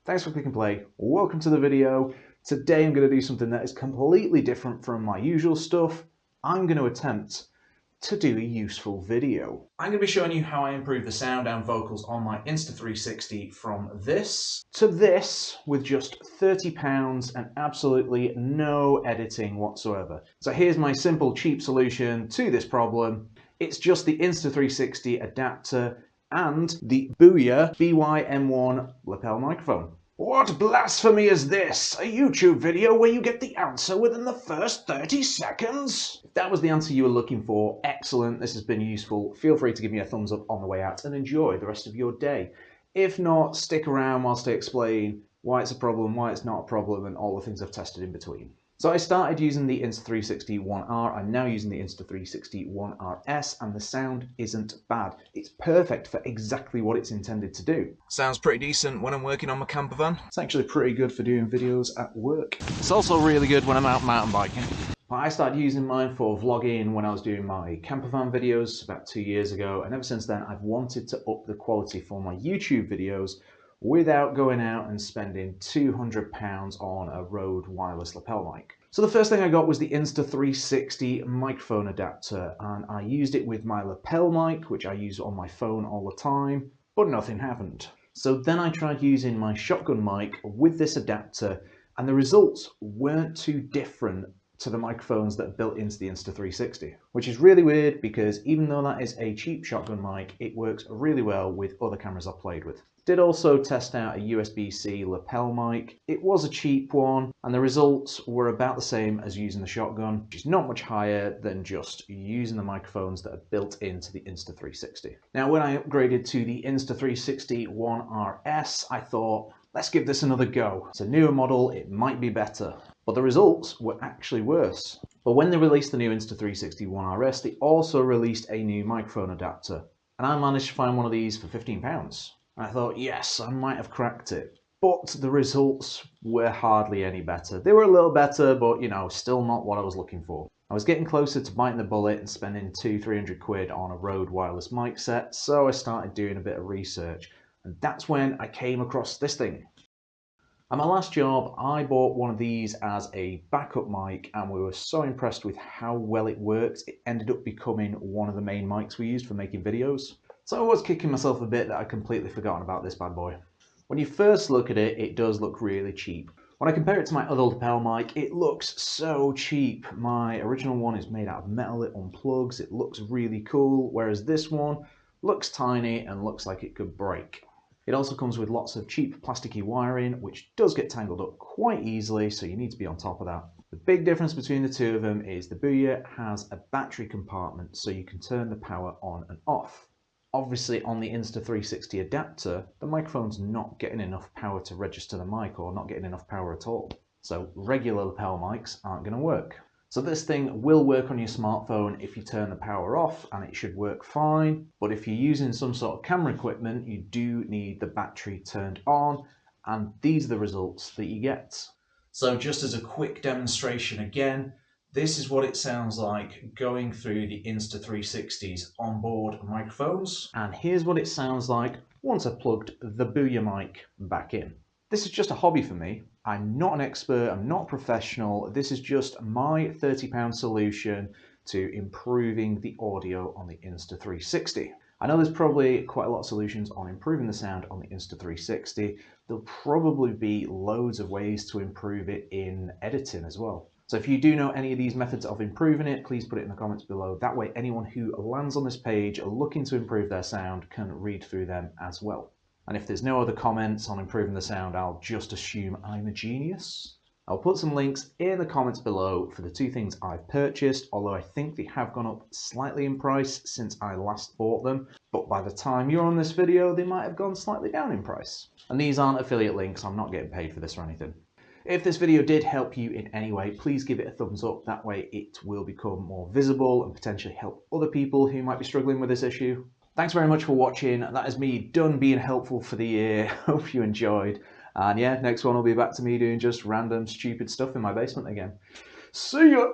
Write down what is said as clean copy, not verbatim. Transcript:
Thanks for clicking play. Welcome to the video. Today I'm going to do something that is completely different from my usual stuff. I'm going to attempt to do a useful video. I'm going to be showing you how I improve the sound and vocals on my Insta360 from this to this with just £30 and absolutely no editing whatsoever. So here's my simple, cheap solution to this problem. It's just the Insta360 adapter and the Booyah BY-M1 lapel microphone. What blasphemy is this? A YouTube video where you get the answer within the first 30 seconds? If that was the answer you were looking for, excellent, this has been useful. Feel free to give me a thumbs up on the way out and enjoy the rest of your day. If not, stick around whilst I explain why it's a problem, why it's not a problem, and all the things I've tested in between. So I started using the Insta360 One R, I'm now using the Insta360 One RS, and the sound isn't bad. It's perfect for exactly what it's intended to do. Sounds pretty decent when I'm working on my camper van. It's actually pretty good for doing videos at work. It's also really good when I'm out mountain biking. I started using mine for vlogging when I was doing my camper van videos about 2 years ago, and ever since then I've wanted to up the quality for my YouTube videos without going out and spending £200 on a Rode wireless lapel mic. So the first thing I got was the Insta360 microphone adapter, and I used it with my lapel mic, which I use on my phone all the time, but nothing happened. So then I tried using my shotgun mic with this adapter, and the results weren't too different to the microphones that are built into the Insta360, which is really weird because even though that is a cheap shotgun mic, it works really well with other cameras I've played with. Did also test out a USB-C lapel mic. It was a cheap one, and the results were about the same as using the shotgun, which is not much higher than just using the microphones that are built into the Insta360. Now, when I upgraded to the Insta360 One RS, I thought, let's give this another go. It's a newer model, it might be better. But the results were actually worse. But when they released the new Insta360 One RS, they also released a new microphone adapter. And I managed to find one of these for £15. I thought, yes, I might have cracked it. But the results were hardly any better. They were a little better, but you know, still not what I was looking for. I was getting closer to biting the bullet and spending £200-300 on a Rode wireless mic set, so I started doing a bit of research. And that's when I came across this thing. At my last job, I bought one of these as a backup mic, and we were so impressed with how well it worked, it ended up becoming one of the main mics we used for making videos. So I was kicking myself a bit that I'd completely forgotten about this bad boy. When you first look at it, it does look really cheap. When I compare it to my other lapel mic, it looks so cheap. My original one is made out of metal, it unplugs, it looks really cool, whereas this one looks tiny and looks like it could break. It also comes with lots of cheap plasticky wiring, which does get tangled up quite easily, so you need to be on top of that. The big difference between the two of them is the Booyah has a battery compartment, so you can turn the power on and off. Obviously on the Insta360 adapter, the microphone's not getting enough power to register the mic, or not getting enough power at all. So regular lapel mics aren't going to work. So this thing will work on your smartphone if you turn the power off, and it should work fine. But if you're using some sort of camera equipment, you do need the battery turned on, and these are the results that you get. So just as a quick demonstration again, this is what it sounds like going through the Insta360's onboard microphones. And here's what it sounds like once I've plugged the Booyah mic back in. This is just a hobby for me. I'm not an expert, I'm not professional. This is just my £30 solution to improving the audio on the Insta360. I know there's probably quite a lot of solutions on improving the sound on the Insta360. There'll probably be loads of ways to improve it in editing as well. So if you do know any of these methods of improving it, please put it in the comments below. That way anyone who lands on this page looking to improve their sound can read through them as well. And if there's no other comments on improving the sound, I'll just assume I'm a genius. I'll put some links in the comments below for the two things I've purchased, although I think they have gone up slightly in price since I last bought them. But by the time you're on this video, they might have gone slightly down in price. And these aren't affiliate links, I'm not getting paid for this or anything. If this video did help you in any way, please give it a thumbs up. That way it will become more visible and potentially help other people who might be struggling with this issue. Thanks very much for watching. That is me done being helpful for the year. Hope you enjoyed. And yeah, next one will be back to me doing just random stupid stuff in my basement again. See ya!